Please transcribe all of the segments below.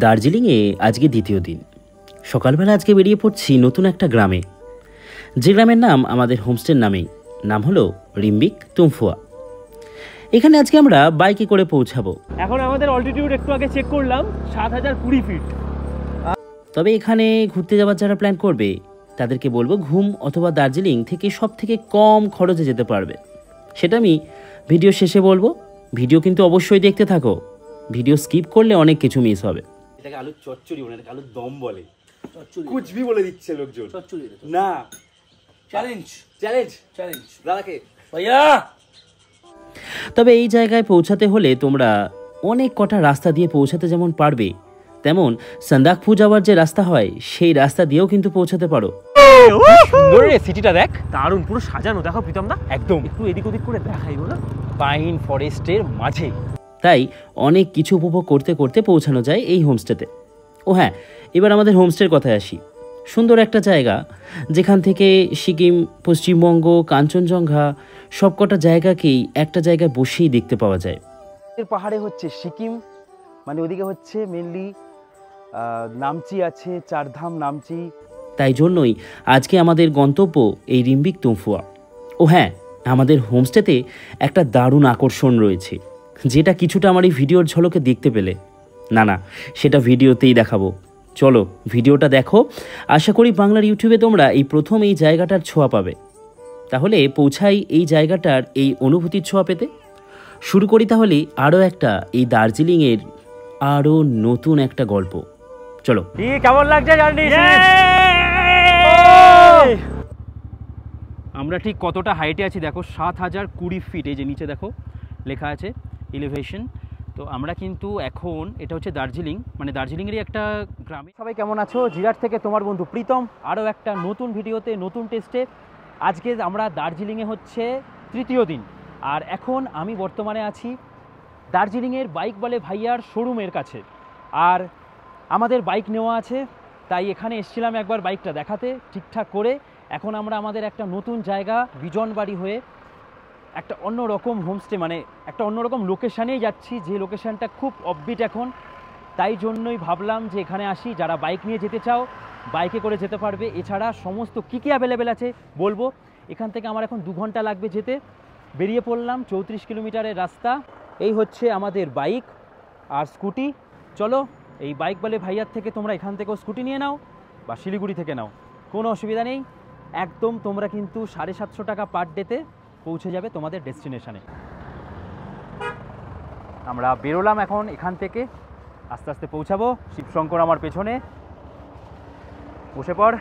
দার্জিলিংয়ে আজকে দ্বিতীয় দিন। সকালবেলা আজকে বেরিয়ে পড়ছি নতুন একটা গ্রামে, যে গ্রামের নাম আমাদের হোমস্টের নামেই, নাম হলো রিম্বিক তুমফুয়া। এখানে আজকে আমরা বাইকে করে পৌঁছাবো। এখন আমাদের অল্টিটিউড একটু আগে চেক করলাম 7020 ফিট। তবে এখানে ঘুরতে যাওয়ার যারা প্ল্যান করবে তাদেরকে বলবো ঘুম অথবা দার্জিলিং থেকে সব থেকে কম খরচে যেতে পারবে। সেটা আমি ভিডিও শেষে বলবো। ভিডিও কিন্তু অবশ্যই দেখতে থাকো, ভিডিও স্কিপ করলে অনেক কিছু মিস হবে। এটাকে আলুর চচ্চড়ি বলে, এটাকে আলুর দম বলে, কুচবি বলে দিচ্ছে লোকজন। না, চ্যালেঞ্জ চ্যালেঞ্জ চ্যালেঞ্জ দাদাকে ভাইয়া। তবে এই জায়গায় পৌঁছাতে হলে তোমরা অনেক কটা রাস্তা দিয়ে পৌঁছাতে যেমন পারবে, তেমন সান্দাকফু যাওয়ার যে রাস্তা হয় সেই রাস্তা দিয়েও কিন্তু পৌঁছাতে পারো। সুন্দর রে সিটিটা, দেখ দারুণ, পুরো সাজানো। দেখো প্রীতম দা, একদম একটু এদিক ওদিক করে দেখাইবো না, পাইন ফরেস্টের মাঝে। তাই অনেক কিছু উপভোগ করতে করতে পৌঁছানো যায় এই হোমস্টেতে। ও হ্যাঁ, এবার আমাদের হোমস্টের কথায় আসি। সুন্দর একটা জায়গা, যেখান থেকে সিকিম, পশ্চিমবঙ্গ, কাঞ্চনজঙ্ঘা সবকটা জায়গাকেই একটা জায়গায় বসেই দেখতে পাওয়া যায়। পাহাড়ে হচ্ছে সিকিম, মানে ওদিকে হচ্ছে মেনলি নামচি আছে, চারধাম নামচি। তাই জন্যই আজকে আমাদের গন্তব্য এই রিম্বিক তুমফুয়া। ও হ্যাঁ, আমাদের হোমস্টেতে একটা দারুণ আকর্ষণ রয়েছে, যেটা কিছুটা আমার এই ভিডিওর ঝলকে দেখতে পেলে। না, সেটা ভিডিওতেই দেখাবো। চলো ভিডিওটা দেখো। আশা করি বাংলার ইউটিউবে তোমরা এই প্রথম এই জায়গাটার ছোঁয়া পাবে। তাহলে পৌঁছাই এই জায়গাটার এই অনুভূতির ছোঁয়া পেতে। শুরু করি তাহলে আরও একটা এই দার্জিলিংয়ের আরও নতুন একটা গল্প। চলো। কেমন লাগছে জার্নি? আমরা ঠিক কতটা হাইটে আছি দেখো, 7020 ফিট। এই যে নিচে দেখো লেখা আছে এলিভেশন। তো আমরা কিন্তু এখন, এটা হচ্ছে দার্জিলিং, মানে দার্জিলিংয়েরই একটা গ্রামে। সবাই কেমন আছো? জিরাট থেকে তোমার বন্ধু প্রীতম, আরও একটা নতুন ভিডিওতে, নতুন টেস্টে। আজকে আমরা দার্জিলিংয়ে হচ্ছে তৃতীয় দিন, আর এখন আমি বর্তমানে আছি দার্জিলিংয়ের বাইক বলে ভাইয়ার শোরুমের কাছে। আর আমাদের বাইক নেওয়া আছে, তাই এখানে এসেছিলাম একবার বাইকটা দেখাতে ঠিকঠাক করে। এখন আমরা আমাদের একটা নতুন জায়গা বিজনবাড়ি হয়ে একটা অন্যরকম হোমস্টে, মানে একটা অন্যরকম লোকেশানেই যাচ্ছি, যে লোকেশানটা খুব অফবিট এখন। তাই জন্যই ভাবলাম যে এখানে আসি। যারা বাইক নিয়ে যেতে চাও বাইকে করে যেতে পারবে। এছাড়া সমস্ত কী কী অ্যাভেলেবেল আছে বলবো। এখান থেকে আমার এখন 2 ঘন্টা লাগবে যেতে। বেরিয়ে পড়লাম, 34 কিলোমিটারের রাস্তা। এই হচ্ছে আমাদের বাইক আর স্কুটি। চলো, এই বাইক বলে ভাইয়ার থেকে তোমরা এখান থেকেও স্কুটি নিয়ে নাও বা শিলিগুড়ি থেকে নাও, কোনো অসুবিধা নেই। একদম তোমরা কিন্তু 750 টাকা পার ডেতে পৌঁছে যাবে তোমাদের ডেস্টিনেশনে। আমরা বেরোলাম এখন এখান থেকে, আস্তে আস্তে পৌঁছাবো। শিবশঙ্কর আমার পেছনে, বসে পড়।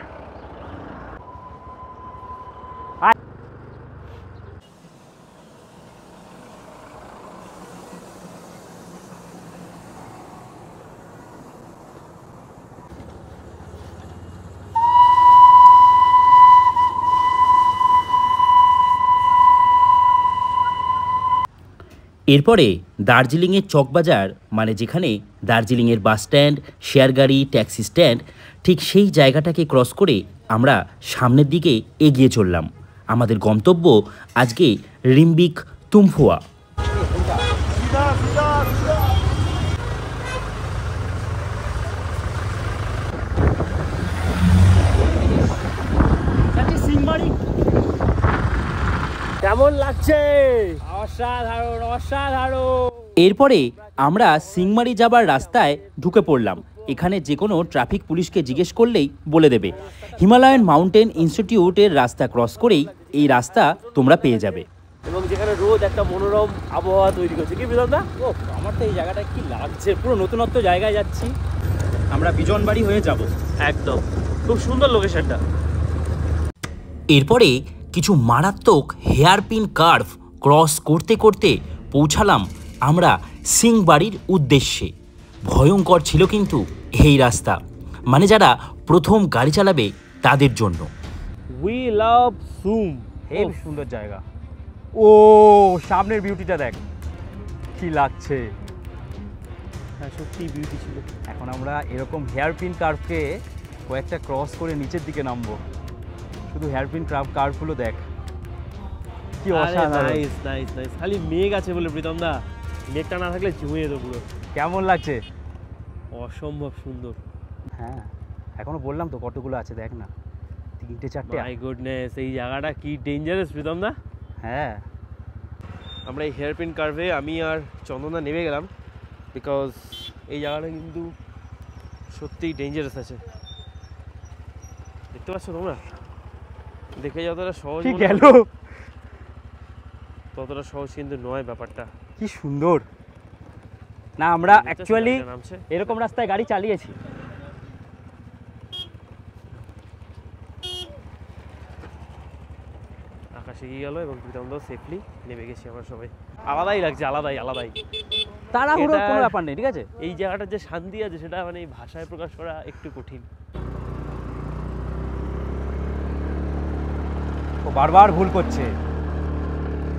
এরপরে দার্জিলিংয়ের চকবাজার, মানে যেখানে দার্জিলিংয়ের বাস স্ট্যান্ড, শেয়ার গাড়ি, ট্যাক্সি স্ট্যান্ড, ঠিক সেই জায়গাটাকে ক্রস করে আমরা সামনের দিকে এগিয়ে চললাম। আমাদের গন্তব্য আজকে রিম্বিক তুমফুয়া। কেমন লাগছে? অসাধারণ, অসাধারণ। এরপরে আমরা সিংমারি যাবার রাস্তায় ঢুকে পড়লাম। এখানে যে কোনো ট্রাফিক পুলিশকে জিজ্ঞেস করলেই বলে দেবে। হিমালয়ান মাউন্টেন ইনস্টিটিউটের রাস্তা ক্রস করেই এই রাস্তা তোমরা পেয়ে যাবে, এবং যেখানে রোজ একটা মনোরম আবহাওয়া তৈরি করছে। কি প্রীতম দা? ও, আমার তো এই জায়গাটা কি লাগছে, পুরো নতুনত্ব জায়গায় যাচ্ছি। আমরা বিজনবাড়ি হয়ে যাব একদম। খুব সুন্দর লোকেশনটা। এরপরে কিছু মারাত্মক হেয়ারপিন কার্ভ ক্রস করতে করতে পৌঁছালাম আমরা সিংবাড়ির উদ্দেশ্যে। ভয়ঙ্কর ছিল কিন্তু এই রাস্তা, মানে যারা প্রথম গাড়ি চালাবে তাদের জন্য। উই লাভ সুম, খুব সুন্দর জায়গা। ও, সামনের বিউটিটা দেখ, কি লাগছে। হ্যাঁ, সত্যি বিউটি ছিল। এখন আমরা এরকম হেয়ারপিন কার্ভকে কয়েকটা ক্রস করে নিচের দিকে নামবো। শুধু হেয়ারপিন কার্ভগুলো দেখ, কি অসাধারণ। Nice nice nice. খালি মেঘ আছে বলে প্রীতম দা, মেঘটা না থাকলে ঝুমিয়ে যেত পুরো। কেমন লাগছে? অসম্ভব সুন্দর। হ্যাঁ এখনো বললাম তো কতগুলো আছে দেখ না, 3-4টে। মাই গুডনেস, এই জায়গাটা কি ডেঞ্জারাস প্রীতম দা। হ্যাঁ আমরা এই হেয়ারপিন কার্ভে আমি আর চন্দনদা নেমে গেলাম, বিকজ এই জায়গাটা কিন্তু সত্যিই ডেঞ্জারাস আছে। দেখতে পাচ্ছ তোমরা? দেখে যতটা সহজ কি মনে গেল, হয়, ততটা সহজ কিন্তু নয় ব্যাপারটা। কি সুন্দর না। আমরা দেখতে পাচ্ছ অ্যাকচুয়ালি গাড়িটা নামছে? এরকম রাস্তায় গাড়ি চালিয়েছি। আকাশে গিয়ে গেল এবং প্রীতমদাও সেফলি নেমে গেছি আমরা সবাই। আলাদাই লাগছে, আলাদাই। তাড়াহুড়োর এটা- কোনো ব্যাপার নেই, ঠিক আছে। এই জায়গাটার যে শান্তি আছে সেটা মানে ভাষায় প্রকাশ করা একটু কঠিন। ও বারবার ভুল করছে,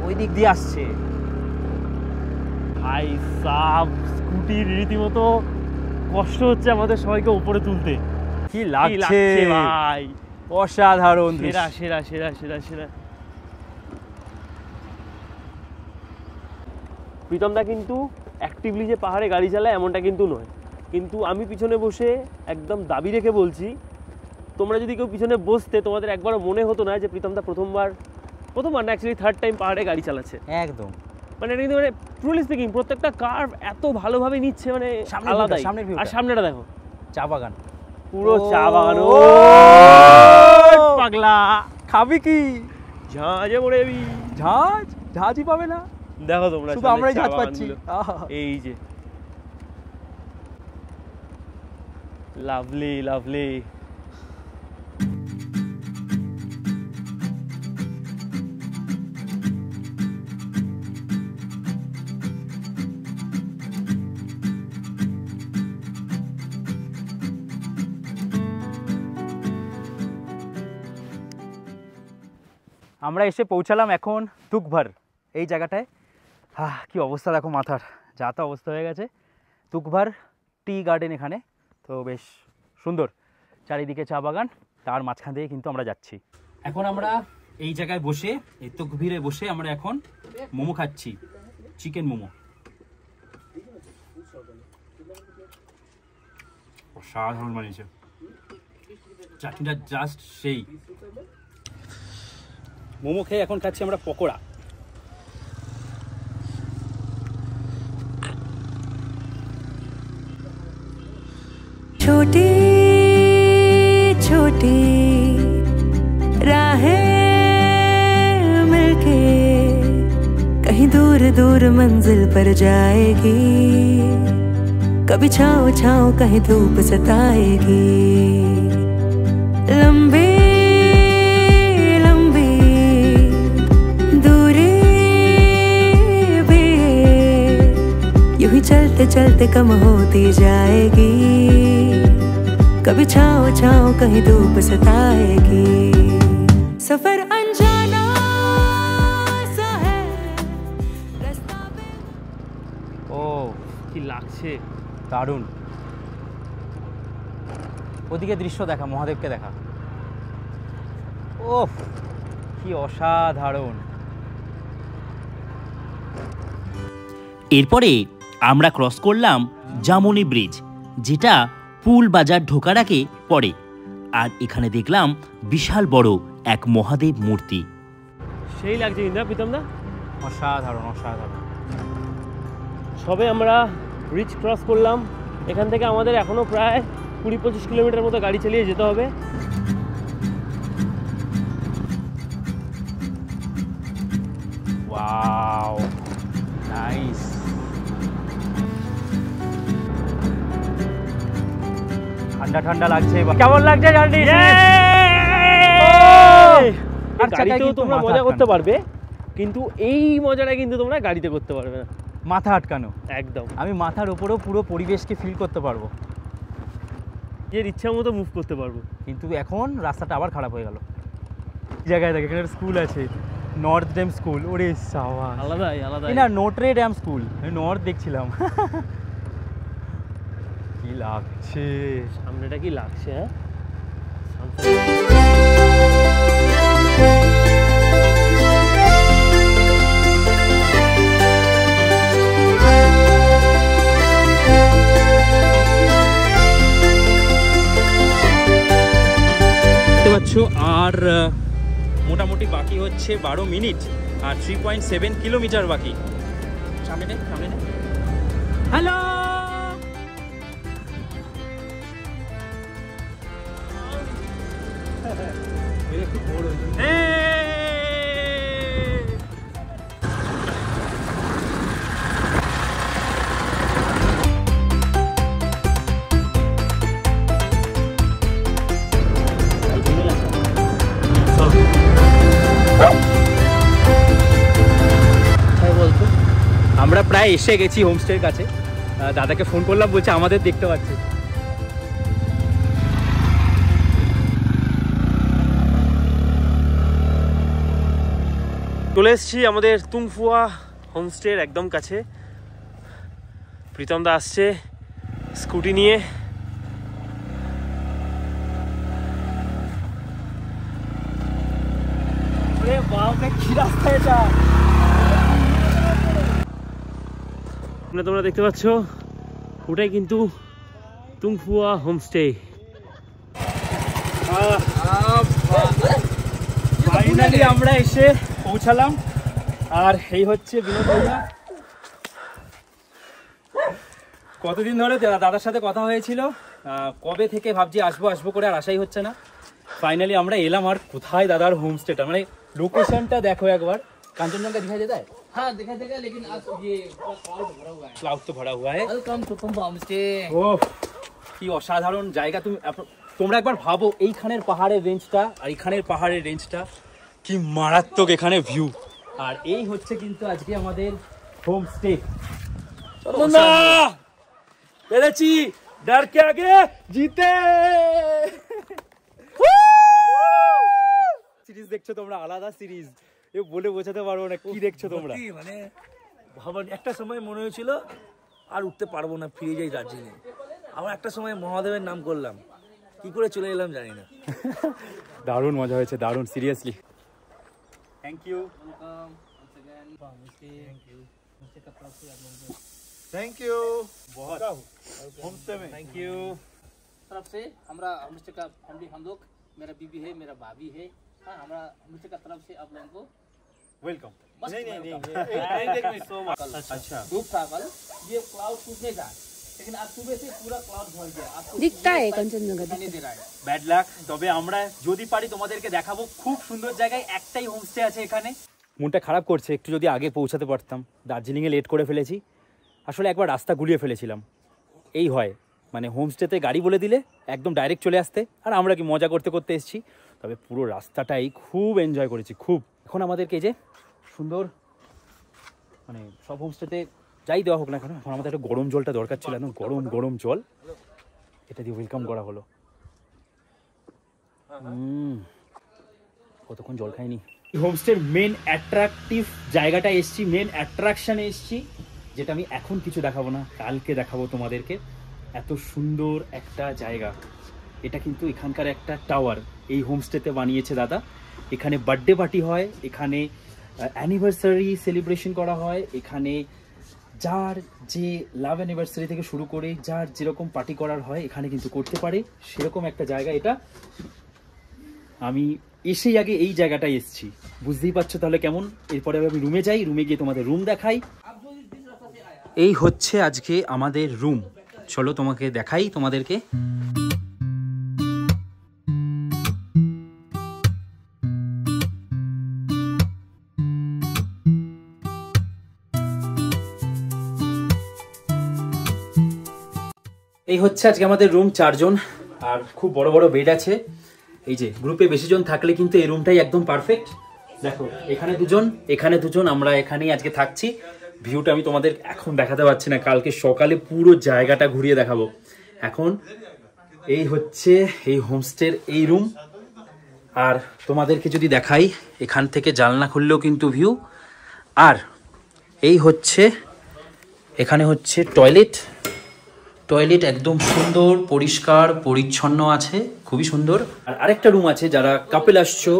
ওই দিক দিয়ে আসছে। ভাই সাব, স্কুটির রীতিমতো কষ্ট হচ্ছে আমাদের সবাইকে উপরে তুলতে। কি কি লাগছে ভাই, অসাধারণ সেরা দৃশ্য। সেরা সেরা সেরা সেরা। প্রীতমদা কিন্তু অ্যাক্টিভলি যে পাহাড়ে গাড়ি চালায় এমনটা কিন্তু নয়, কিন্তু আমি পিছনে বসে একদম দাবি রেখে বলছি, তোমরা যদি কেউ পিছনে বসতে তোমাদের একবারও মনে হতো না যে প্রীতমদা প্রথমবার না, অ্যাকচুয়ালি থার্ড টাইম পাহাড়ে গাড়ি চালাচ্ছে। একদম মানে এটা কিন্তু মানে ট্রুলি স্পিকিং প্রত্যেকটা কার্ভ এত ভালোভাবে নিচ্ছে, মানে সামনের আলাদাই। সামনের ভিউটা। আর সামনেটা দেখো, চা বাগান, পুরো চা বাগান। ও পাগলা, খাবি কি? ঝাঁজে পড়ে যাবি। ঝাঁজই পাবে না, দেখো তোমরা শুধু আমরাই ঝাঁজ পাচ্ছি। এই যে লাভলি লাভলি। আমরা এসে পৌঁছালাম এখন তুকভার এই জায়গাটায়। কি অবস্থা দেখো মাথার, যা তা অবস্থা হয়ে গেছে। তুকভার টি গার্ডেন এখানে, তো বেশ সুন্দর, চারিদিকে চা বাগান, তার মাঝখান দিয়ে কিন্তু আমরা যাচ্ছি। এখন আমরা এই জায়গায় বসে, এই তুকভিরে বসে আমরা এখন মোমো খাচ্ছি, চিকেন মোমো। অসাধারণ বানিয়েছে, চাটনিটা জাস্ট সেই। মোমো খেয়ে এখন খাচ্ছি আমরা পকোড়া। छोटी छोटी राहें मिलके कहीं दूर दूर मंजिल पर जाएगी, कभी छाँव छाँव कहीं धूप सताएगी। लंबी लंबी दूरी भी यूं ही चलते चलते कम होती जाएगी, कभी छाँव छाँव कहीं धूप सताएगी। सफर अनजाना सा है रास्ता पे। ও কি লাগছে, দারুণ। ওদিকে দৃশ্য দেখা, মহাদেবকে দেখা। ওফ কি অসাধারণ। এরপরে আমরা ক্রস করলাম জামুনি ব্রিজ, যেটা পুল বাজার ঢোকার আগে পড়ে। আর এখানে দেখলাম বিশাল বড় এক মহাদেব মূর্তি। সেই লাগছে কিন্তু প্রীতমদা। অসাধারণ অসাধারণ। সবে আমরা ব্রিজ ক্রস করলাম, এখান থেকে আমাদের এখনো প্রায় 20-25 কিলোমিটার মতো গাড়ি চালিয়ে যেতে হবে। Wow nice. ঠান্ডা ঠান্ডা লাগছে, কেমন লাগছে জার্নি? আর চাকায় গাড়িতেও কিন্তু তোমরা মাথা মজা করতে আটকানো। পারবে, কিন্তু এই মজাটা কিন্তু তোমরা গাড়িতে করতে পারবে না। মাথা আটকানো, একদম আমি মাথার উপরেও পুরো পরিবেশকে ফিল করতে পারবো, নিজের ইচ্ছা মতো মুভ করতে পারবো। কিন্তু এখন রাস্তাটা আবার খারাপ হয়ে গেল। জায়গায় দেখে এখানে স্কুল আছে, নর্থ ড্যাম স্কুল। ওরে সাওয়া, আলাদাই আলাদাই। না নোটরে ড্যাম স্কুল, আমি নর্থ দেখছিলাম। কি লাগছে, সামনেটা কি লাগছে, হ্যাঁ আর মোটামুটি বাকি হচ্ছে 12 মিনিট আর 3.7 কিলোমিটার বাকি। সামনে নে হ্যালো আমরা প্রায় এসে গেছি হোমস্টের কাছে। দাদাকে ফোন করলাম, বলছে আমাদের দেখতে পাচ্ছে। চলে এসেছি আমাদের তুংফুয়া হোমস্টের একদম কাছে। প্রীতম দা আসছে স্কুটি নিয়ে। তোমরা দেখতে পাচ্ছ ওটাই কিন্তু তুংফুয়া হোমস্টে। ফাইনালি আমরা এসে পৌঁছালাম। আর এই হচ্ছে বিনোদ ভাইয়া। কতদিন ধরে দাদার সাথে কথা হয়েছিল, কবে থেকে ভাবছি আসবো করে, আর আশাই হচ্ছে না। ফাইনালি আমরা এলাম। আর কোথায় দাদার হোমস্টেটা, মানে লোকেশনটা দেখো একবার। কাঞ্চনজঙ্ঘা दिखाई देता है? हाँ दिखाई देगा, लेकिन आज ये क्लाउड भरा हुआ है। क्लाउड तो भरा हुआ है। Welcome to Tumphua homestay. Oh কি অসাধারণ জায়গা। তোমরা একবার ভাবো এইখানের পাহাড়ের রেঞ্জটা আর এইখানের পাহাড়ের রেঞ্জটা কি মারাত্মক এখানে ভিউ। আর এই হচ্ছে কিন্তু আজকে আমাদের হোমস্টে। পেরেছি, ডর কে আগে জিতে। সিরিজ দেখছো তোমরা, আলাদা সিরিজ, এ বলে বোঝাতে পারবো না কি দেখছো তোমরা। মানে ভাবার একটা সময় মনে হয়েছিল আর উঠতে পারবো না, ফিরে যাই দার্জিলিং। আবার একটা সময় মহাদেবের নাম করলাম, কি করে চলে এলাম জানি না। দারুণ মজা হয়েছে, দারুণ, seriously. Thank you. Thank you बहुत होमस्टे में थैंक यू। तरफ से हमारा होमस्टे का फैमिली, हम लोग, मेरा बीबी है, मेरा भाभी है, हाँ, हमारा होमस्टे का तरफ से आप लोगों को वेलकम। नहीं सो मच। अच्छा धूप था कल, ये क्लाउड टूटने का, लेकिन आज सुबह से पूरा क्लाउड भर गया। आपको दिखता है कंचनजंगा नहीं दे रहा है। Bad luck. তবে আমরা যদি পারি তোমাদেরকে দেখাবো খুব সুন্দর জায়গায়। একটাই হোমস্টে আছে এখানে। মনটা খারাপ করছে, একটু যদি আগে পৌঁছাতে পারতাম। দার্জিলিংয়ে লেট করে ফেলেছি, আসলে একবার রাস্তা গুলিয়ে ফেলেছিলাম। এই হয় মানে হোমস্টেতে গাড়ি বলে দিলে একদম ডাইরেক্ট চলে আসতে, আর আমরা কি মজা করতে করতে এসেছি। তবে পুরো রাস্তাটাই খুব এনজয় করেছি, খুব। এখন আমাদেরকে এই যে সুন্দর, মানে সব হোমস্টেতে যাই দেওয়া হোক না কেন, এখন আমাদের একটা গরম জলটা দরকার ছিল, একদম গরম গরম জল, এটা দিয়ে ওয়েলকাম করা হলো। কতক্ষণ জল খাইনি। হোমস্টের মেন অ্যাট্রাকটিভ জায়গাটা এসছি, মেন অ্যাট্রাকশানে এসছি, যেটা আমি এখন কিছু দেখাবো না, কালকে দেখাবো তোমাদেরকে। এত সুন্দর একটা জায়গা। এটা কিন্তু এখানকার একটা টাওয়ার, এই হোমস্টেতে বানিয়েছে দাদা। এখানে বার্থডে পার্টি হয়, এখানে অ্যানিভার্সারি সেলিব্রেশন করা হয়, এখানে যার যে লাভ অ্যানিভার্সারি থেকে শুরু করে যার যেরকম পার্টি করার হয় এখানে কিন্তু করতে পারে, সেরকম একটা জায়গা এটা। আমি এসেই আগে এই জায়গাটায় এসেছি, বুঝতেই পারছো তাহলে কেমন। এরপরে আমি রুমে যাই, রুমে গিয়ে তোমাদের রুম দেখাই। এই হচ্ছে আজকে আমাদের রুম, চলো তোমাকে দেখাই তোমাদেরকে। এই হচ্ছে আজকে আমাদের রুম, 4 জন, আর খুব বড় বড় বেড আছে। এই যে গ্রুপে বেশি জন থাকলে কিন্তু এই রুমটাই একদম পারফেক্ট। দেখো এখানে 2 জন, এখানে 2 জন, আমরা এখানেই আজকে থাকছি। ভিউটা আমি তোমাদের এখন দেখাতে পারছি না, কালকে সকালে পুরো জায়গাটা ঘুরিয়ে দেখাবো। এখন এই হচ্ছে এই হোমস্টের এই রুম। আর তোমাদেরকে যদি দেখাই, এখান থেকে জানলা খুললেও কিন্তু ভিউ। আর এই হচ্ছে এখানে হচ্ছে টয়লেট। টয়লেট একদম সুন্দর পরিষ্কার পরিচ্ছন্ন আছে, খুবই সুন্দর। আর আরেকটা রুম আছে, যারা কাপেল আসছো,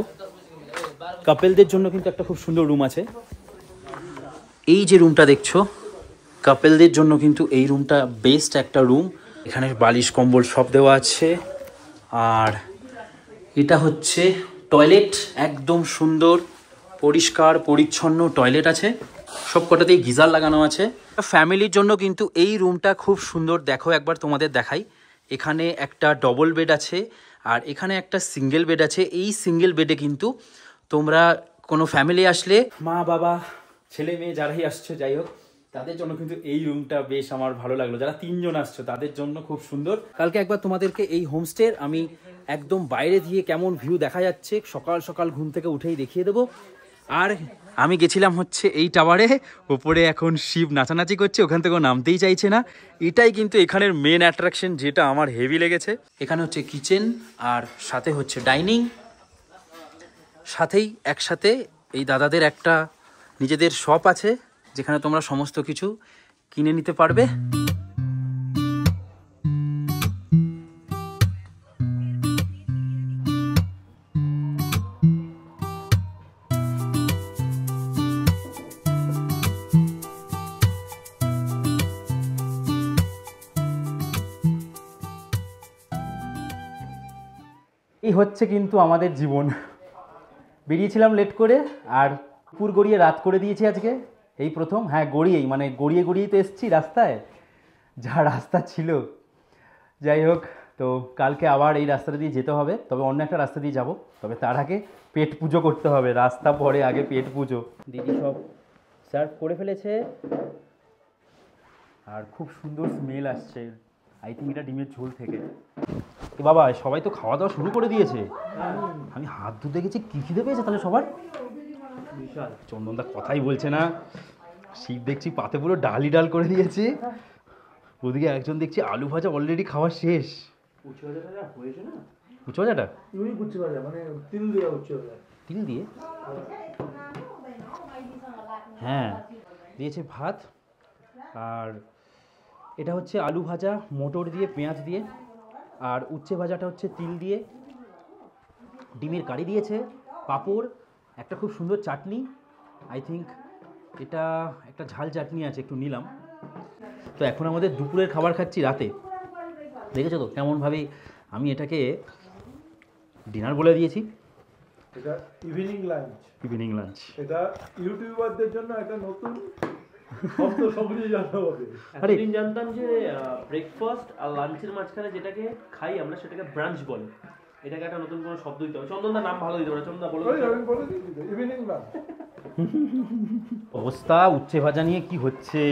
কাপেলদের জন্য কিন্তু একটা খুব সুন্দর রুম আছে। এই যে রুমটা দেখছো, কাপেলদের জন্য কিন্তু এই রুমটা বেস্ট একটা রুম। এখানে বালিশ কম্বল সব দেওয়া আছে। আর এটা হচ্ছে টয়লেট, একদম সুন্দর পরিষ্কার পরিচ্ছন্ন টয়লেট আছে, সব কটাতেই গিজার লাগানো আছে। ফ্যামিলির জন্য কিন্তু এই রুমটা খুব সুন্দর। দেখো একবার তোমাদের দেখাই, এখানে একটা ডবল বেড আছে আর এখানে একটা সিঙ্গেল বেড আছে। এই সিঙ্গেল বেডে কিন্তু তোমরা কোনো ফ্যামিলি আসলে, মা বাবা ছেলে মেয়ে যারাই আসছো যাই হোক, তাদের জন্য কিন্তু এই রুমটা বেশ আমার ভালো লাগলো। যারা 3 জন আসছো তাদের জন্য খুব সুন্দর। কালকে একবার তোমাদেরকে এই হোমস্টের আমি একদম বাইরে দিয়ে কেমন ভিউ দেখা যাচ্ছে সকাল সকাল ঘুম থেকে উঠেই দেখিয়ে দেবো। আর আমি গেছিলাম হচ্ছে এই টাওয়ারে, ওপরে এখন শিব নাচানাচি করছে, ওখান থেকেও নামতেই চাইছে না। এটাই কিন্তু এখানের মেন অ্যাট্রাকশন, যেটা আমার হেভি লেগেছে। এখানে হচ্ছে কিচেন আর সাথে হচ্ছে ডাইনিং, সাথেই একসাথে এই দাদাদের একটা নিজেদের শপ আছে যেখানে তোমরা সমস্ত কিছু কিনে নিতে পারবে। এই হচ্ছে কিন্তু আমাদের জীবন। বেরিয়েছিলাম লেট করে আর পুর গড়িয়ে রাত করে দিয়েছি আজকে, এই প্রথম। হ্যাঁ গড়িয়েই, মানে গড়িয়ে গড়িয়েই তো এসেছি রাস্তায়, যা রাস্তা ছিল। যাই হোক, তো কালকে আবার এই রাস্তাটা দিয়ে যেতে হবে, তবে অন্য একটা রাস্তা দিয়ে যাব। তবে তার আগে পেট পুজো করতে হবে, রাস্তা পরে আগে পেট পুজো। দিদি সব সার্ভ করে ফেলেছে আর খুব সুন্দর স্মেল আসছে, আই থিঙ্ক এটা ডিমের ঝোল থেকে। এ বাবা, সবাই তো খাওয়া দাওয়া শুরু করে দিয়েছে। আমি হাত ধুতে গেছি, কি খিদে পেয়েছে তাহলে সবার? বিশাল। চন্দনদা কথাই বলছে না, শিব দেখছি পাতে পুরো ডালি ডাল করে দিয়েছে। ওদিকে একজন দেখছি আলু ভাজা অলরেডি খাওয়া শেষ। উচ্চ ভাজাটা হয়েছে না? উচ্চ ভাজাটা উচ্চ ভাজা মানে তিল দিয়ে, উচ্চ ভাজা তিল দিয়ে। হ্যাঁ দিয়েছে ভাত, আর এটা হচ্ছে আলু ভাজা মটর দিয়ে পেঁয়াজ দিয়ে, আর উচ্ছে ভাজাটা হচ্ছে তিল দিয়ে। ডিমের কারি দিয়েছে, পাঁপড়, একটা খুব সুন্দর চাটনি, আই থিঙ্ক এটা একটা ঝাল চাটনি আছে, একটু নিলাম। তো এখন আমাদের দুপুরের খাবার খাচ্ছি রাতে। দেখেছো তো কেমনভাবে আমি এটাকে ডিনার বলে দিয়েছি। এটা ইভিনিং লাঞ্চ। ইভিনিং লাঞ্চ এটা ইউটিউবারদের জন্য একটা নতুন শব্দ সবজি জানা হবে। আরে এতদিন জানতাম যে ব্রেকফাস্ট আর লাঞ্চের মাঝখানে যেটাকে খাই আমরা সেটাকে ব্রাঞ্চ বলে। এটাকে একটা নতুন কোনো শব্দ দিতে হবে। চন্দনদার নাম ভালো দিতে পারে, চন্দনদা বলো। আমি বলে দিচ্ছি তো, ইভিনিং লাঞ্চ। অবস্থা উচ্ছে ভাজা নিয়ে কি হচ্ছে,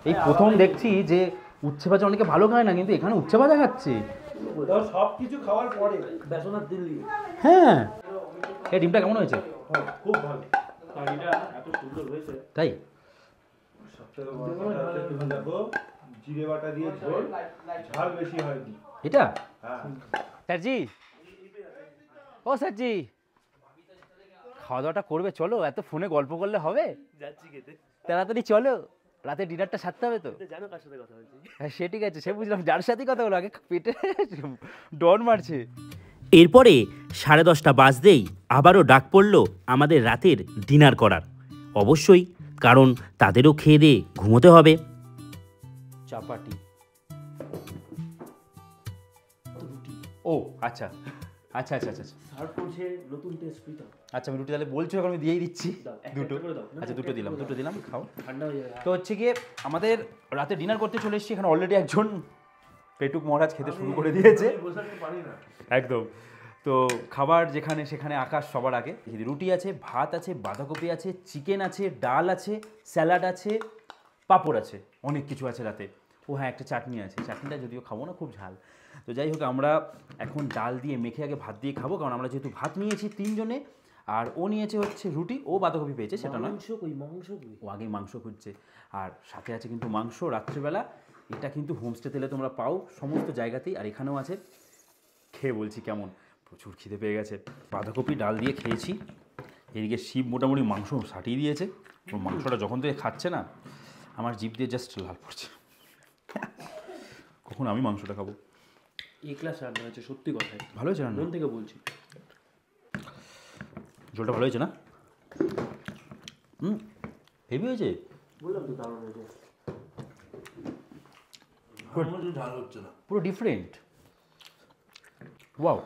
এই প্রথম দেখছি যে উচ্ছে ভাজা অনেকে ভালো খায় না, কিন্তু এখানে উচ্ছে ভাজা খাচ্ছে। সব কিছু খাওয়ার পরে বেসন আর তিল দিয়ে। হ্যাঁ, এই ডিমটা কেমন হয়েছে? খুব ভালো। কারিটা এত সুন্দর হয়েছে। তাই সবচেয়ে বড় কথা হচ্ছে তুমি দেখো জিরে বাটা দিয়ে ঝোল, ঝাল বেশি হয়নি। এটা হ্যাঁ স্যারজি, ও স্যারজি, খাওয়া দাওয়াটা করবে চলো, এত ফোনে গল্প করলে হবে? যাচ্ছি খেতে। তাড়াতাড়ি চলো, রাতে ডিনারটা সারতে হবে তো। জানো কার সাথে কথা বলছি? হ্যাঁ সে ঠিক আছে, সে বুঝলাম, যার সাথেই কথা বলো, আগে পেটে ডন মারছে। এরপরে 10:30 বাজতেই আবারও ডাক পড়ল আমাদের রাতের ডিনার করার। অবশ্যই, কারণ তাদেরও খেয়ে দিয়ে ঘুমোতে হবে। চাপাটি, ও আচ্ছা আচ্ছা আচ্ছা আচ্ছা সার্ভ করছে নতুন টেস্ট প্রীতম। আচ্ছা, আমি রুটি তাহলে বলছো, এখন আমি দিয়েই দিচ্ছি। দুটো করে দাও। আচ্ছা, দুটো দিলাম, খাও। ঠান্ডা হয়ে যাবে। তো হচ্ছে গিয়ে আমাদের রাতে ডিনার করতে চলে এসেছি। এখানে অলরেডি একজন পেটুক মহারাজ খেতে শুরু করে দিয়েছে। একদম। তো খাবার যেখানে সেখানে আকাশ সবার আগে। রুটি আছে, ভাত আছে, বাঁধাকপি আছে, চিকেন আছে, ডাল আছে, স্যালাড আছে, পাঁপড় আছে, অনেক কিছু আছে রাতে। ও হ্যাঁ, একটা চাটনি আছে, চাটনিটা যদিও খাবো না, খুব ঝাল। তো যাই হোক, আমরা এখন ডাল দিয়ে মেখে আগে ভাত দিয়ে খাবো, কারণ আমরা যেহেতু ভাত নিয়েছি 3 জনে, আর ও নিয়েছে হচ্ছে রুটি, ও বাঁধাকপি পেয়েছে, সেটা নয়, মাংস কই? ও আগেই মাংস খুঁজছে। আর সাথে আছে কিন্তু মাংস রাত্রিবেলা। এটা কিন্তু হোমস্টে তেলে তোমরা পাও সমস্ত জায়গাতেই, আর এখানেও আছে। খেয়ে বলছি কেমন, প্রচুর খিদে পেয়ে গেছে। বাঁধাকপি ডাল দিয়ে খেয়েছি। এদিকে শিব মোটামুটি মাংস সাটিয়ে দিয়েছে। ওর মাংসটা যখন থেকে খাচ্ছে না, আমার জিভ দিয়ে জাস্ট লাল পড়ছে। কখন আমি মাংসটা খাবো? এ ক্লাস রান্না হয়েছে, সত্যি কথাই ভালো হয়েছে রান্না, মন থেকে বলছি। ঝোলটা ভালো হয়েছে না? হেভি হয়েছে, বললাম তো দারুণ হয়েছে। ঝাল হচ্ছে না, পুরো ডিফারেন্ট। Wow,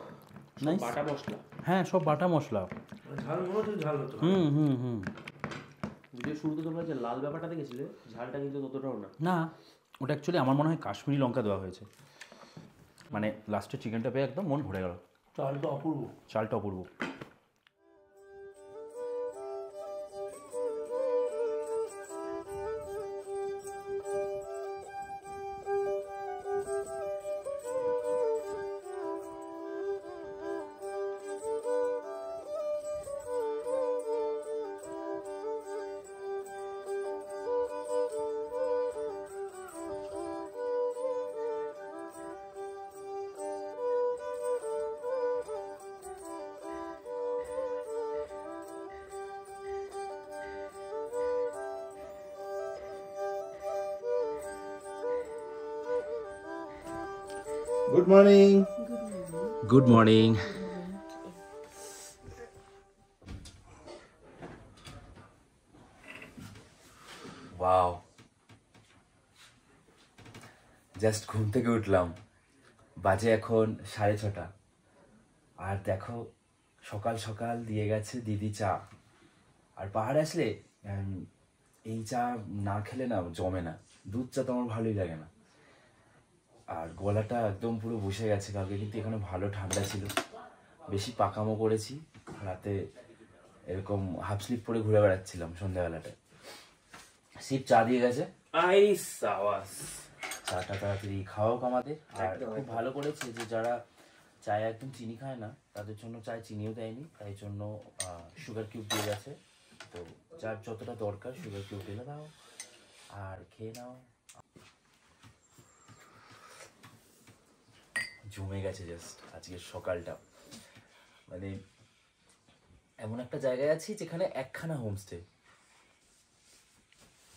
nice. বাটা মশলা। হ্যাঁ সব বাটা মশলা। ঝাল মনে হচ্ছে ঝাল হতো। হুম হুম হুম। ভিডিও শুরুতে তোমরা যে লাল ব্যাপারটা দেখেছিলে, ঝালটা কিন্তু ততটাও না। না, ওটা অ্যাকচুয়ালি আমার মনে হয় কাশ্মীরি লঙ্কা দেওয়া হয়েছে। মানে লাস্টে চিকেনটা পেয়ে একদম মন ভরে গেল। চালটা অপূর্ব। চালটা অপূর্ব। Good morning. Good morning. Wow, just ঘুম থেকে উঠলাম, বাজে এখন 6:30। আর দেখো সকাল সকাল দিয়ে গেছে দিদি চা। আর পাহাড়ে আসলে এই চা না খেলে না জমে না, দুধ চা তো আমার ভালোই লাগে না। আর গলাটা একদম পুরো বসে গেছে, কালকে কিন্তু এখানে ভালো ঠান্ডা ছিল, বেশি পাকামো করেছি, রাতে এরকম হাফ স্লিপ পরে ঘুরে বেড়াচ্ছিলাম সন্ধ্যাবেলাটায়। শিব চা দিয়ে গেছে, আইস আওয়াজ। চাটা তাড়াতাড়ি খাওয়াও আমাদের। আর খুব ভালো করেছে যে যারা চায়ে একদম চিনি খায় না তাদের জন্য চায় চিনিও দেয়নি, তাই জন্য সুগার কিউব দিয়ে গেছে। তো যার যতটা দরকার সুগার কিউব ঢেলে দাও আর খেয়ে নাও। জমে গেছে জাস্ট আজকের সকালটা। মানে এমন একটা জায়গায় আছি যেখানে একখানা হোমস্টে,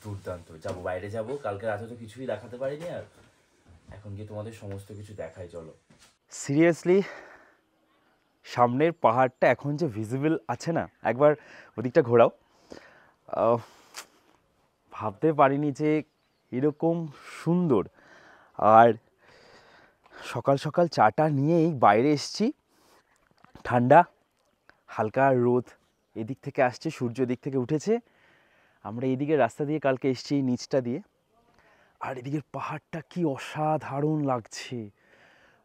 দুর্দান্ত। যাবো, বাইরে যাবো, কালকে রাতে তো কিছুই দেখাতে পারিনি, আর এখন গিয়ে তোমাদের সমস্ত কিছু দেখাই। চলো। সিরিয়াসলি সামনের পাহাড়টা এখন যে ভিজিবল আছে না, একবার ওদিকটা ঘোরাও। ভাবতে পারিনি যে এরকম সুন্দর। আর সকাল সকাল চাটা নিয়েই বাইরে এসছি, ঠান্ডা, হালকা রোদ এদিক থেকে আসছে, সূর্য দিক থেকে উঠেছে। আমরা এদিকে রাস্তা দিয়ে কালকে এসছি এই নিচটা দিয়ে। আর এদিকের পাহাড়টা কি অসাধারণ লাগছে,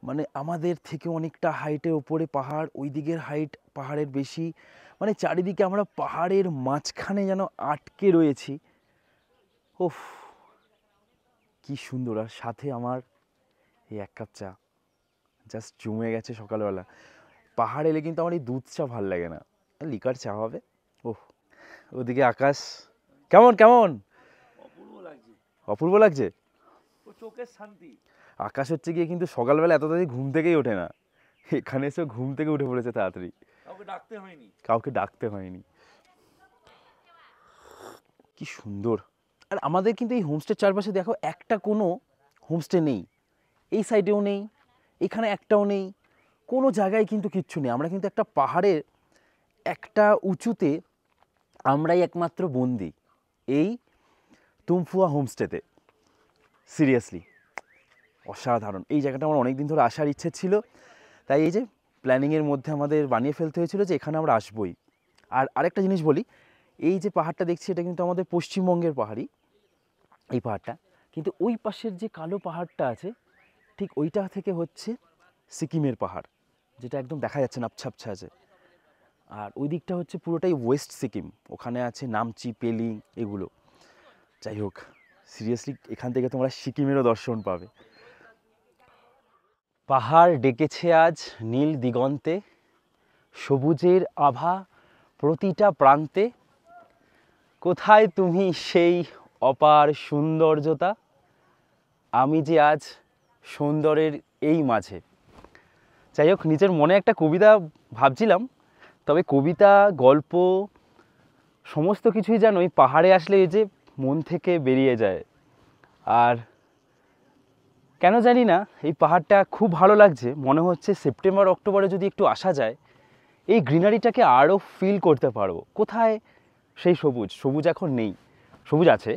মানে আমাদের থেকে অনেকটা হাইটের ওপরে পাহাড়, ওই দিকের হাইট পাহাড়ের বেশি, মানে চারিদিকে আমরা পাহাড়ের মাঝখানে যেন আটকে রয়েছি। ওফ কি সুন্দর। আর সাথে আমার এই 1 কাপ চা, জাস্ট জমে গেছে সকালবেলা। পাহাড় এলে কিন্তু আমার এই দুধ চা ভাল লাগে না, লিকার চা হবে। ওহ, ওদিকে আকাশ কেমন কেমন অপূর্ব লাগছে। অপূর্ব লাগছে। ও চোখের শান্তি। আকাশ হচ্ছে গিয়ে কিন্তু সকালবেলা এত তাড়াতাড়ি ঘুম থেকেই ওঠে না, এখানে এসে ঘুম থেকে উঠে পড়েছে তাড়াতাড়ি, কাউকে ডাকতে হয়নি। কাউকে ডাকতে হয়নি। কি সুন্দর। আর আমাদের কিন্তু এই হোমস্টের চারপাশে দেখো একটা কোনো হোমস্টে নেই, এই সাইডেও নেই, এখানে একটাও নেই, কোনো জায়গায় কিন্তু কিচ্ছু নেই। আমরা কিন্তু একটা পাহাড়ের একটা উঁচুতে আমরাই একমাত্র বন্দি, এই তুমফুয়া হোমস্টেতে। সিরিয়াসলি অসাধারণ। এই জায়গাটা আমার অনেক দিন ধরে আসার ইচ্ছে ছিল, তাই এই যে প্ল্যানিংয়ের মধ্যে আমাদের বানিয়ে ফেলতে হয়েছিল যে এখানে আমরা আসবই। আর আরেকটা জিনিস বলি, এই যে পাহাড়টা দেখছি এটা কিন্তু আমাদের পশ্চিমবঙ্গের পাহাড়ই, এই পাহাড়টা। কিন্তু ওই পাশের যে কালো পাহাড়টা আছে ঠিক ওইটা থেকে হচ্ছে সিকিমের পাহাড়, যেটা একদম দেখা যাচ্ছে না, আবছা আছে। আর ওই দিকটা হচ্ছে পুরোটাই ওয়েস্ট সিকিম, ওখানে আছে নামচি, পেলিং এগুলো। যাই হোক, সিরিয়াসলি এখান থেকে তোমরা সিকিমেরও দর্শন পাবে। পাহাড় ডেকেছে আজ নীল দিগন্তে, সবুজের আভা প্রতিটা প্রান্তে। কোথায় তুমি সেই অপার সৌন্দর্যতা, আমি যে আজ সৌন্দর্যের এই মাঝে। যাই হোক, নিজের মনে একটা কবিতা ভাবছিলাম, তবে কবিতা গল্প সমস্ত কিছুই যেন এই পাহাড়ে আসলে এই যে মন থেকে বেরিয়ে যায়। আর কেন জানি না এই পাহাড়টা খুব ভালো লাগছে, মনে হচ্ছে সেপ্টেম্বর অক্টোবরে যদি একটু আসা যায় এই গ্রিনারিটাকে আরও ফিল করতে পারবো। কোথায় সেই সবুজ, সবুজ এখন নেই, সবুজ আছে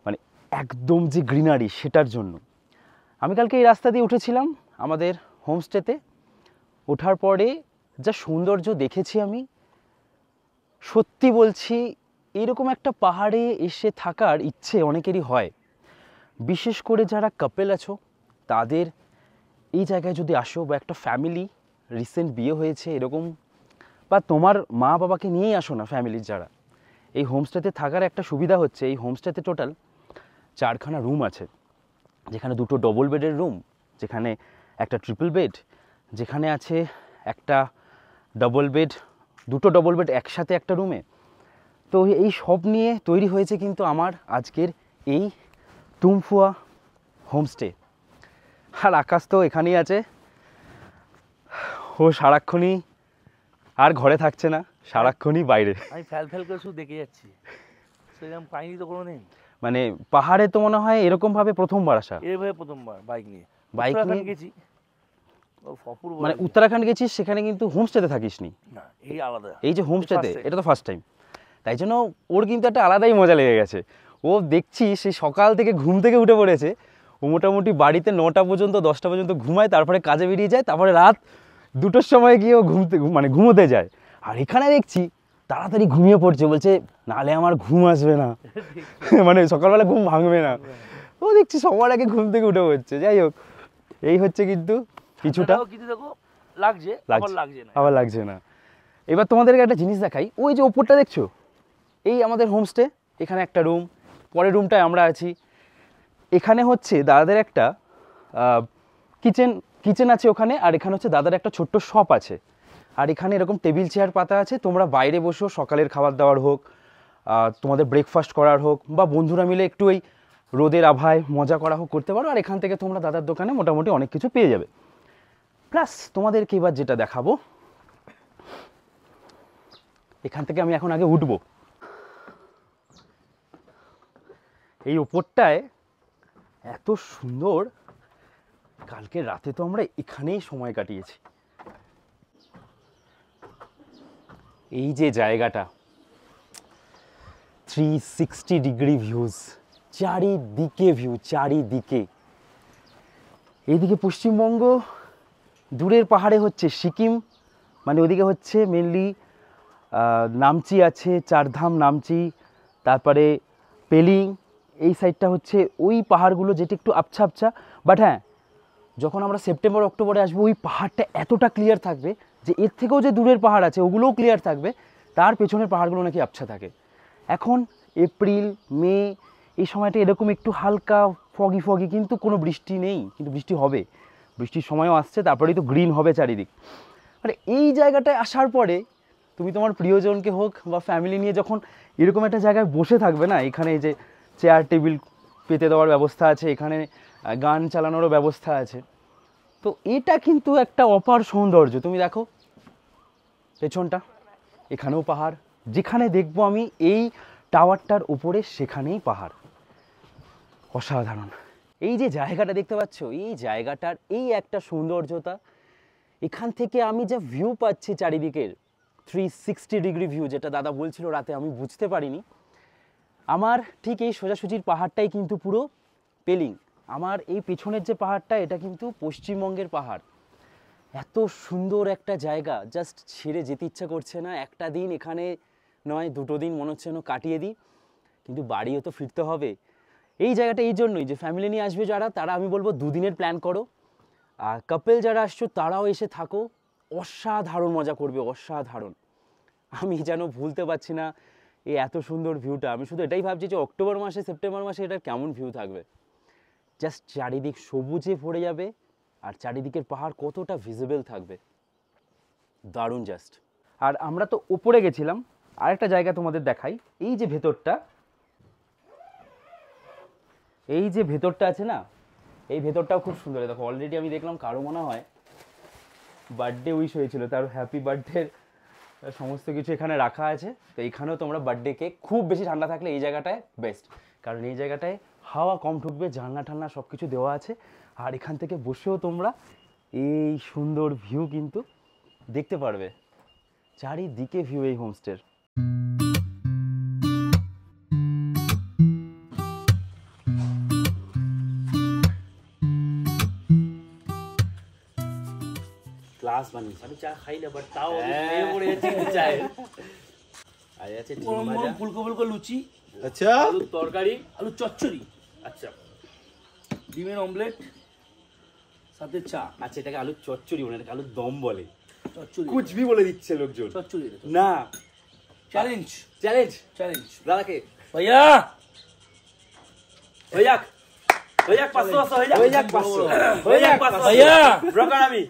মানে একদম যে গ্রিনারি সেটার জন্য। আমি কালকে এই রাস্তা দিয়ে উঠেছিলাম আমাদের হোমস্টেতে, ওঠার পরে যা সৌন্দর্য দেখেছি আমি, সত্যি বলছি এরকম একটা পাহাড়ে এসে থাকার ইচ্ছে অনেকেরই হয়। বিশেষ করে যারা কাপেল আছো তাদের এই জায়গায় যদি আসো, বা একটা ফ্যামিলি রিসেন্ট বিয়ে হয়েছে এরকম, বা তোমার মা বাবাকে নিয়েই আসো না ফ্যামিলির যারা, এই হোমস্টেতে থাকার একটা সুবিধা হচ্ছে এই হোমস্টেতে টোটাল 4খানা রুম আছে, যেখানে 2টো ডবল বেডের রুম, যেখানে একটা ট্রিপল বেড, যেখানে আছে একটা ডবল বেড, 2টো ডবল বেড একসাথে একটা রুমে। তো এই সব নিয়ে তৈরি হয়েছে কিন্তু আমার আজকের এই তুমফুয়া হোমস্টে। আর আকাশ তো এখানেই আছে, ও সারাক্ষণই আর ঘরে থাকছে না, সারাক্ষণই বাইরে। আমি ফ্যাল ফ্যাল করে শুধু দেখে যাচ্ছি, সেরকম পাইনি তো কোনো দিন। মানে পাহাড়ে তো মনে হয় এরকমভাবে প্রথমবার আসা। এভাবে প্রথমবার বাইক নিয়ে গেছি, মানে উত্তরাখণ্ড গেছিস, সেখানে কিন্তু হোমস্টেতে থাকিসনি না, এই আলাদা, এই যে হোমস্টেতে, এটা তো ফার্স্ট টাইম। তাই জন্য ওর কিন্তু একটা আলাদাই মজা লেগে গেছে। ও দেখছি সে সকাল থেকে ঘুম থেকে উঠে পড়েছে, ও মোটামুটি বাড়িতে 9টা পর্যন্ত 10টা পর্যন্ত ঘুমায়, তারপরে কাজে বেরিয়ে যায়, তারপরে রাত 2টোর সময় গিয়ে ও ঘুমোতে যায়। আর এখানে দেখছি তাড়াতাড়ি ঘুমিয়ে পড়ছে, বলছে নালে আমার ঘুম আসবে না, মানে সকালবেলা ঘুম ভাঙবে না। ও দেখছি সবার আগে ঘুম থেকে উঠে পড়ছে। যাই হোক, এই হচ্ছে কিন্তু কিছুটা লাগছে, আবার লাগছে না। এবার তোমাদেরকে একটা জিনিস দেখাই, ওই যে ওপরটা দেখছো, এই আমাদের হোমস্টে, এখানে একটা রুম, পরের রুমটায় আমরা আছি। এখানে হচ্ছে দাদাদের একটা কিচেন আছে ওখানে, আর এখানে হচ্ছে দাদার একটা ছোট্ট শপ আছে। আর এখানে এরকম টেবিল চেয়ার পাতা আছে, তোমরা বাইরে বসো, সকালের খাবার দাবার হোক, তোমাদের ব্রেকফাস্ট করার হোক, বা বন্ধুরা মিলে একটু এই রোদের আভায় মজা করা হোক, করতে পারো। আর এখান থেকে তোমরা দাদার দোকানে মোটামুটি অনেক কিছু পেয়ে যাবে। প্লাস তোমাদেরকে এবার যেটা দেখাবো, এখান থেকে আমি এখন আগে উঠবো। এই ওপরটায় এত সুন্দর, কালকে রাতে তো আমরা এখানেই সময় কাটিয়েছি। এই যে জায়গাটা, 360 ডিগ্রি ভিউজ, চারিদিকে ভিউ, চারিদিকে। এইদিকে পশ্চিমবঙ্গ, দূরের পাহাড়ে হচ্ছে সিকিম, মানে ওদিকে হচ্ছে মেনলি নামচি আছে, চারধাম নামচি, তারপরে পেলিং, এই সাইডটা হচ্ছে ওই পাহাড়গুলো যেটা একটু আবছা আবছা। বাট হ্যাঁ, যখন আমরা সেপ্টেম্বর অক্টোবরে আসবো, ওই পাহাড়টা এতটা ক্লিয়ার থাকবে যে এর থেকেও যে দূরের পাহাড় আছে ওগুলোও ক্লিয়ার থাকবে, তার পেছনের পাহাড়গুলো নাকি আবছা থাকে। এখন এপ্রিল মে এই সময়টা এরকম একটু হালকা ফগি, কিন্তু কোনো বৃষ্টি নেই, কিন্তু বৃষ্টি হবে, বৃষ্টির সময়ও আসছে, তারপরেই তো গ্রিন হবে চারিদিক। মানে এই জায়গাটায় আসার পরে তুমি তোমার প্রিয়জনকে হোক বা ফ্যামিলি নিয়ে যখন এরকম একটা জায়গায় বসে থাকবে না, এখানে এই যে চেয়ার টেবিল পেতে দেওয়ার ব্যবস্থা আছে, এখানে গান চালানোরও ব্যবস্থা আছে, তো এটা কিন্তু একটা অপার সৌন্দর্য। তুমি দেখো পেছনটা, এখানেও পাহাড়, যেখানে দেখবো আমি এই টাওয়ারটার উপরে সেখানেই পাহাড়, অসাধারণ। এই যে জায়গাটা দেখতে পাচ্ছ, এই জায়গাটার এই একটা সৌন্দর্যতা, এখান থেকে আমি যা ভিউ পাচ্ছি চারিদিকের 360 ডিগ্রি ভিউ, যেটা দাদা বলছিল রাতে, আমি বুঝতে পারিনি। আমার ঠিক এই সোজাসুজির পাহাড়টাই কিন্তু পুরো পেলিং। আমার এই পেছনের যে পাহাড়টা, এটা কিন্তু পশ্চিমবঙ্গের পাহাড়। এত সুন্দর একটা জায়গা, জাস্ট ছেড়ে যেতে ইচ্ছা করছে না। একটা দিন এখানে নয়, 2টো দিন মনে হচ্ছে যেন কাটিয়ে দিই, কিন্তু বাড়িও তো ফিরতে হবে। এই জায়গাটা এই জন্যই যে ফ্যামিলি নিয়ে আসবে যারা, তারা আমি বলবো 2 দিনের প্ল্যান করো। আর কাপল যারা আসছো তারাও এসে থাকো, অসাধারণ মজা করবে, অসাধারণ। আমি যেন ভুলতে পারছি না এই এত সুন্দর ভিউটা। আমি শুধু এটাই ভাবছি যে অক্টোবর মাসে সেপ্টেম্বর মাসে এটার কেমন ভিউ থাকবে। জাস্ট চারিদিক সবুজে ভরে যাবে, আর চারিদিকের পাহাড় কতটা ভিজিবল থাকবে, দারুণ জাস্ট। আর আমরা তো উপরে গেছিলাম, আরেকটা জায়গা তোমাদের দেখাই। এই যে ভেতরটা, এই যে ভেতরটা আছে না, এই ভেতরটাও খুব সুন্দর। দেখো অলরেডি আমি দেখলাম কারো মনে হয় বার্থডে উইশ হয়েছিল, তার হ্যাপি বার্থডের সমস্ত কিছু এখানে রাখা আছে। তো এখানেও তোমরা বার্থডে কেক, খুব বেশি ঠান্ডা থাকলে এই জায়গাটায় বেস্ট, কারণ এই জায়গাটায় হাওয়া কম ঢুকবে, জানলা ঠান্ডা সব কিছু দেওয়া আছে। আর এখান থেকে বসেও তোমরা এই সুন্দর ভিউ কিন্তু দেখতে পারবে, চারিদিকে ভিউ এই হোমস্টের। তো গ্লাস বানিয়েছে। আমি চা খাই না, বাট তাও হ্যাঁ। পড়ে যাচ্ছে চায়ে। আর আছে ডিম গরম ভাজা, গরম ফুলকো ফুলকো লুচি, আচ্ছা আলুর তরকারি, আলু চচ্চড়ি, আচ্ছা ডিমের অমলেট, সাথে চা। আচ্ছা এটাকে আলুর চচ্চড়ি বলে, এটাকে আলুর দম বলে, চচ্চড়ি কুচবি বলে দিচ্ছে লোকজন। চচ্চড়ি না চ্যালেঞ্জ চ্যালেঞ্জ, চ্যালেঞ্জ দাদাকে ভাইয়া হয়ে যাক, হয়ে যাক 500 হয়ে যাক, হয়ে যাক 500, হয়ে যাক 500 ভাইয়া ব্রোকার আমি,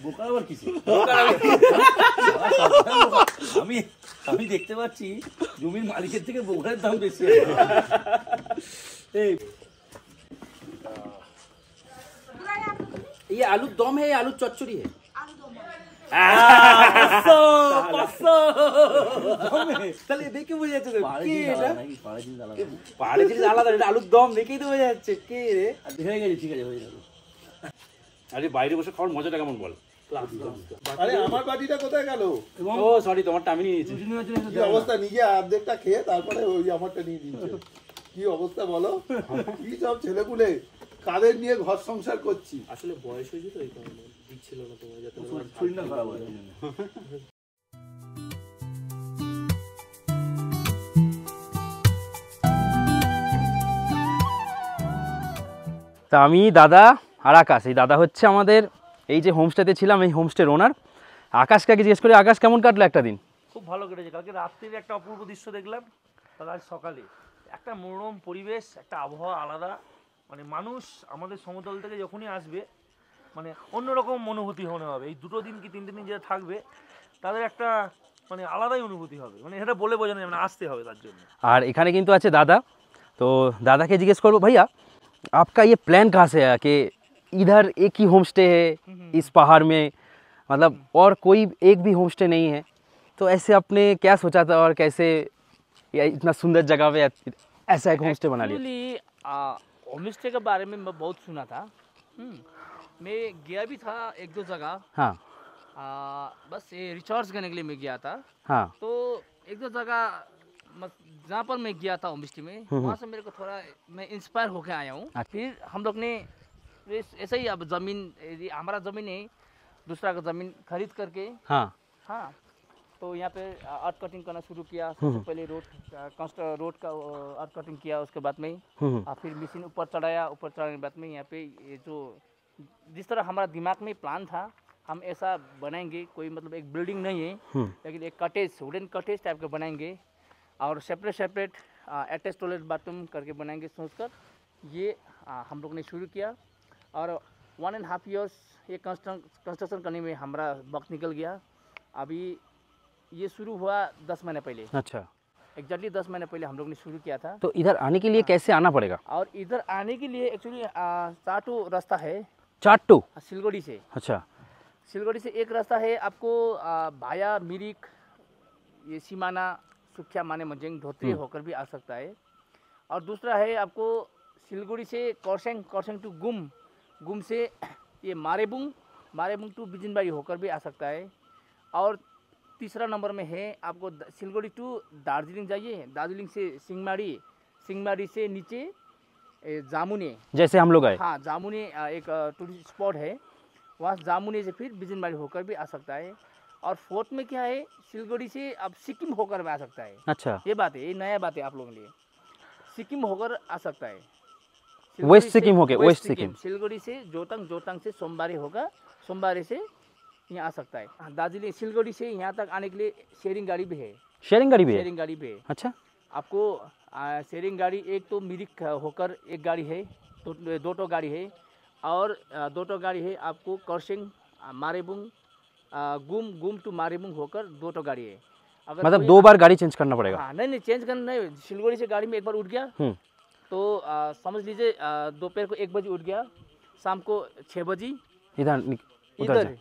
বোকা আবার কিছু ব্রোকার আমি। আমি আমি দেখতে পাচ্ছি জমির মালিকের থেকে বোকারের দাম বেশি। এই ये आलू दम है, आलू चच्चड़ी है। তাহলে দেখে বোঝা যাচ্ছে তো কে এটা, পাহাড়ি জিনিস আলাদা, এটা আলুর দম দেখেই তো বোঝা যাচ্ছে কে রে। হয়ে গেছে, ঠিক আছে, হয়ে যাবে। আরে বাইরে বসে খাওয়ার মজাটা কেমন বল। আরে আমার বাটিটা কোথায় গেল? ও সরি, তোমারটা আমি নিয়ে নিয়েছি। কি অবস্থা, নিজে অর্ধেকটা খেয়ে তারপরে ওই আমারটা নিয়ে নিচ্ছে। কি অবস্থা বলো, কি সব ছেলেপুলে, কাদের নিয়ে ঘর সংসার করছি। আসলে বয়স হয়েছে তো, এই কারণে দিচ্ছিল না তোমার, যাতে শরীরটা খারাপ হয়। তা আমি দাদা আর আকাশ, এই দাদা হচ্ছে আমাদের এই যে হোমস্টেতে ছিলাম এই হোমস্টের ওনার। আকাশকে জিজ্ঞেস করি, আকাশ কেমন কাটলো একটা দিন? খুব ভালো কেটেছে। কালকে রাত্রির একটা অপূর্ব দৃশ্য দেখলাম, আর আজ সকালে একটা মনোরম পরিবেশ, একটা আবহাওয়া আলাদা। মানে মানুষ আমাদের সমতল থেকে যখনই আসবে মানে অন্যরকম অনুভূতি মনে হবে। এই 2 দিন কি 3 দিন যারা থাকবে তাদের একটা মানে আলাদাই অনুভূতি হবে, মানে এটা বলে বোঝানো যাবে না, আসতে হবে তার জন্য। আর এখানে কিন্তু আছে দাদা, তো दादा জিজ্ঞেস করবো, भैया आपका ये प्लान कहाँ से है कि इधर एक ही होम स्टे है इस पहाड़ में, मतलब और कोई एक भी होम स्टे नहीं है, तो ऐसे आपने क्या सोचा था और कैसे या इतना सुंदर जगह पे ऐसा एक होम स्टे बना लिया? एक्चुअली होम स्टे के बारे में मैं बहुत सुना था। मैं गया भी था 1-2 जगह। हाँ बस ये रिचार्ज करने के लिए मैं गया था। हाँ तो 1-2 जगह जहाँ पर मैं गया था होम स्टे में, वहाँ से मेरे को थोड़ा मैं इंस्पायर होके आया हूँ। फिर हम लोग ने ऐसे ही अब ज़मीन, हमारा ज़मीन है, दूसरा का ज़मीन खरीद करके, हाँ हाँ, तो यहाँ पे आर्ट कटिंग करना शुरू किया। सबसे पहले रोड का आर्ट कटिंग किया, उसके बाद में फिर मशीन ऊपर चढ़ाया। ऊपर चढ़ाने के बाद में यहाँ पे ये जो जिस तरह हमारा दिमाग में प्लान था, हम ऐसा बनाएंगे, कोई मतलब एक बिल्डिंग नहीं है, लेकिन एक कटेज, वुडन कटेज टाइप का बनाएंगे और सेपरेट अटैच टॉयलेट बाथरूम करके बनाएंगे सोचकर ये हम लोग ने शुरू किया। और 1.5 years ये कंस्ट्रक्शन करने में हमारा वक्त निकल गया। अभी ये शुरू हुआ 10 महीने पहले, अच्छा। एग्जैक्टली 10 महीने पहले हम लोग ने शुरू किया था। तो इधर आने के लिए कैसे आना पड़ेगा? और इधर आने के लिए एक्चुअली 4 रास्ता है चाटू, सिलगुड़ी से। अच्छा। सिलगुड़ी से एक रास्ता है आपको भाया मिरिक, ये सीमाना, सुखिया, माने मंजेंग, धोत्री होकर भी आ सकता है। और दूसरा है आपको सिलगुड़ी से कौरसेंग टू गुम से ये मारेबुंग टू बिजनबाड़ी होकर भी आ सकता है। और तीसरा नंबर में है आपको सिलगुड़ी टू दार्जिलिंग जाइए, दार्जिलिंग से सिंगमारी से नीचे जामुने, जैसे हम लोग आए। हाँ, जामुने एक टूरिस्ट स्पॉट है, वहाँ जामुने से फिर बिजनबाड़ी होकर भी आ सकता है। और फोर्थ में क्या है, सिलगुड़ी से अब सिक्किम होकर भी आ सकता है। अच्छा, ये बात है, ये नया बात है आप लोगों के लिए। सिक्किम होकर आ सकता है, वेस्ट सिक्किम होके, वेस्ट सिक्किम। सिलगुड़ी से जोतंग से सोमवारी से यहाँ आ सकता है। दार्जिलिंग सिलगुड़ी से यहाँ तक आने के लिए शेयरिंग गाड़ी भी है। शेयरिंग गाड़ी भी है? शेयरिंग गाड़ी भी है। अच्छा। आपको शेयरिंग गाड़ी एक तो मिरिक होकर एक गाड़ी है, दो टो गाड़ी है, और 2 गाड़ी है आपको कौरसेंग मारेबुंग गुम टू मारेबुंग होकर 2 गाड़ी है। अगर मतलब 2 बार गाड़ी चेंज करना पड़ेगा? हाँ, नहीं चेंज करना नहीं। सिलगुड़ी से गाड़ी में एक बार उठ गया तो समझ लीजिए दोपहर को 1 बजे उठ गया, शाम को 6 बजे इधर इधर।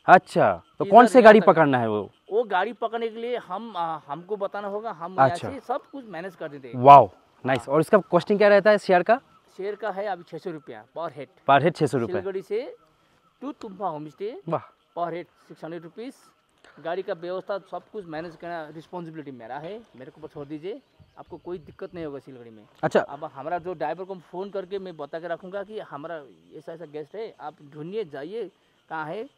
अच्छा, तो कौन से गाड़ी पकड़ना है? वो गाड़ी पकड़ने के लिए हमको बताना होगा, हम अच्छा। यहाँ से सब कुछ मैनेज कर देते हैं। Wow, nice. और इसका कॉस्टिंग क्या रहता है शेयर का? शेयर का है अभी 600 रुपया पर हेड। पर हेड 600 रुपये। सिलगुड़ी से टू तुम्फा होम स्टे वाह, पर हेड 600 रुपीज़। गाड़ी का व्यवस्था सब कुछ मैनेज करना रिस्पॉन्सिबिलिटी मेरा है, मेरे को छोड़ दीजिए, आपको कोई दिक्कत नहीं होगा सिलगुड़ी में। अच्छा। अब हमारा जो ड्राइवर को फ़ोन करके मैं बता के रखूँगा कि हमारा ऐसा गेस्ट है, आप ढूंढिए, जाइए कहाँ है,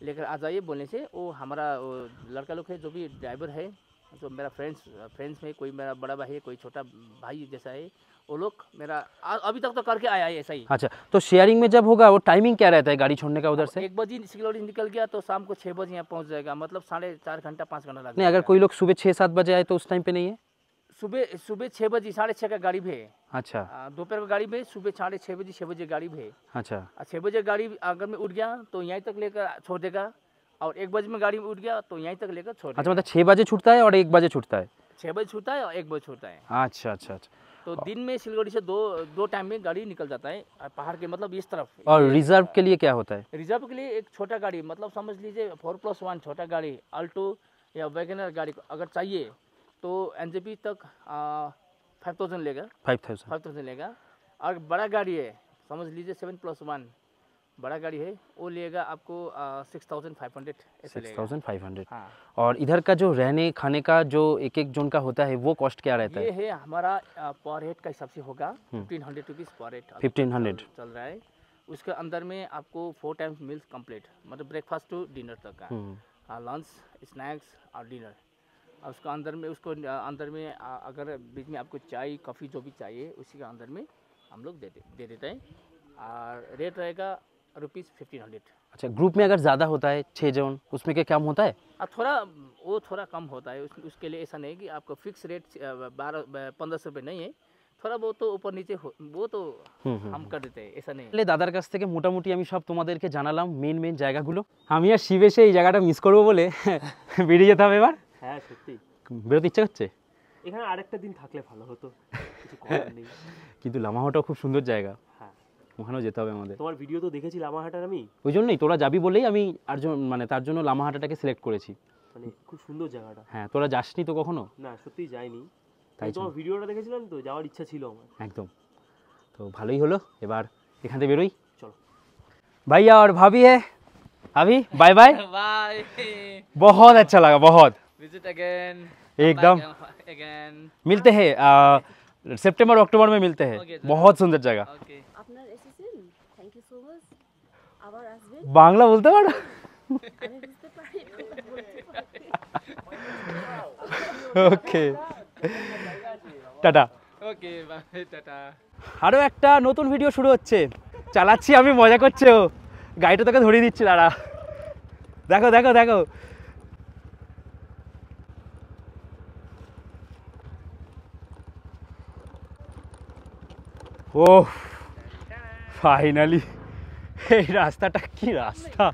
लेकर आ जाइए बोलने से वो हमारा वो लड़का लोग है जो भी ड्राइवर है, जो मेरा फ्रेंड्स में कोई मेरा बड़ा भाई है, कोई छोटा भाई जैसा है, वो लोग मेरा अभी तक तो करके आया है ऐसा ही। अच्छा, तो शेयरिंग में जब होगा वो टाइमिंग क्या रहता है गाड़ी छोड़ने का उधर से? 1 बजे सिक्योरिटी निकल गया तो शाम को 6 बजे यहाँ पहुँच जाएगा, मतलब 4.5 घंटा 5 घंटा लगेगा। नहीं, अगर कोई लोग सुबह 6-7 बजे आए तो उस टाइम पे नहीं है? सुबह 6 बजे 6:30 का गाड़ी भी है। अच्छा दोपहर का गाड़ी भी है, सुबह 6:30 बजे गाड़ी भी है। अच्छा 6 बजे गाड़ी अगर मैं उठ गया तो यहीं तक लेकर छोड़ देगा, और 1 बजे में गाड़ी में उठ गया तो यहीं तक लेकर छोड़ अच्छा, देगा। मतलब 6 बजे छूटता है और 1 बजे छूटता है? 6 बजे छूटता है और 1 बजे छूटता है। अच्छा अच्छा अच्छा। तो दिन में सिलगुड़ी से दो टाइम में गाड़ी निकल जाता है पहाड़ के, मतलब इस तरफ। और रिजर्व के लिए क्या होता है? रिजर्व के लिए एक छोटा गाड़ी, मतलब समझ लीजिए 4+1 छोटा गाड़ी, अल्टो या वैगनर गाड़ी अगर चाहिए तो एनजेपी तक 5,000 लेगा। 5,000 लेगा। और बड़ा गाड़ी है, समझ लीजिए 7+1 बड़ा गाड़ी है, वो लेगा आपको 6,500 ऐसे लेगा। 6,500। हाँ। और इधर का जो रहने खाने का जो एक जोन का होता है वो कॉस्ट क्या रहता ये है? है हमारा पर हेड का हिसाब से होगा 1,500 रुपीज़ पर हेड। 1,500 चल रहा है। उसके अंदर में आपको 4 टाइम्स मील्स कंप्लीट, मतलब ब्रेकफास्ट टू डिनर तक का, लंच, स्नैक्स और डिनर। और उसका अंदर में अंदर में अगर बीच में आपको चाय कॉफ़ी जो भी चाहिए उसी का अंदर में हम लोग दे देते हैं। और रेट रहेगा ₹1,500। अच्छा, ग्रुप में अगर ज़्यादा होता है 6 जन, उसमें क्या कम होता है? थोड़ा कम होता है। उसके लिए ऐसा नहीं कि आपको फिक्स रेट 1,500 रुपये नहीं है, थोड़ा बहुत तो ऊपर नीचे वो तो हम कर देते हैं, ऐसा नहीं। তাহলে দাদার কাছ থেকে মোটামুটি আমি সব তোমাদেরকে জানালাম মেন জায়গাগুলো। আমি আর শিব এসে এই জায়গাটা মিস করবো বলে বেরিয়ে যেতে হবে এবার। হ্যাঁ সত্যি বেরোতে ইচ্ছা করছে, এখানে আরেকটা দিন থাকলে ভালো হতো, কিছু করার নেই। কিন্তু লামাহাটাও খুব সুন্দর জায়গা, হ্যাঁ ওখানেও যেতে হবে আমাদের। তোমার ভিডিও তো দেখেছি লামাহাটার আমি, ওই জন্যই তোরা যাবি বলেই আমি মানে তার জন্য লামাহাটাটাকে সিলেক্ট করেছি। মানে খুব সুন্দর জায়গাটা। হ্যাঁ, তোরা যাসনি তো কখনো? না সত্যিই যাইনি, তাই তোমার ভিডিওটা দেখেছিলাম তো যাওয়ার ইচ্ছা ছিল আমার। একদম, তো ভালোই হলো। এবার এখান থেকে বেরোই। চলো। भैया और भाभी है अभी, बाय बाय। बाय। बहुत अच्छा लगा, बहुत। विजिट अगेन एकदम मिलते हैं सितंबर अक्टूबर में मिलते हैं। बहुत सुंदर जगह। আপনার এসেছেন, থ্যাংক ইউ সো মাচ। আবার আসবেন। বাংলা বলতে পারো? আমি বুঝতে পারি, বলতে পারি। ওকে টাটা। Okay bye, tata. আরও একটা নতুন ভিডিও শুরু হচ্ছে, চালাচ্ছি আমি, মজা করছে ও। গাড়িটা তোকে ধরিয়ে দিচ্ছি, দাঁড়া। দেখো দেখো দেখো, ও ফাইনালি এই রাস্তাটা কি রাস্তা!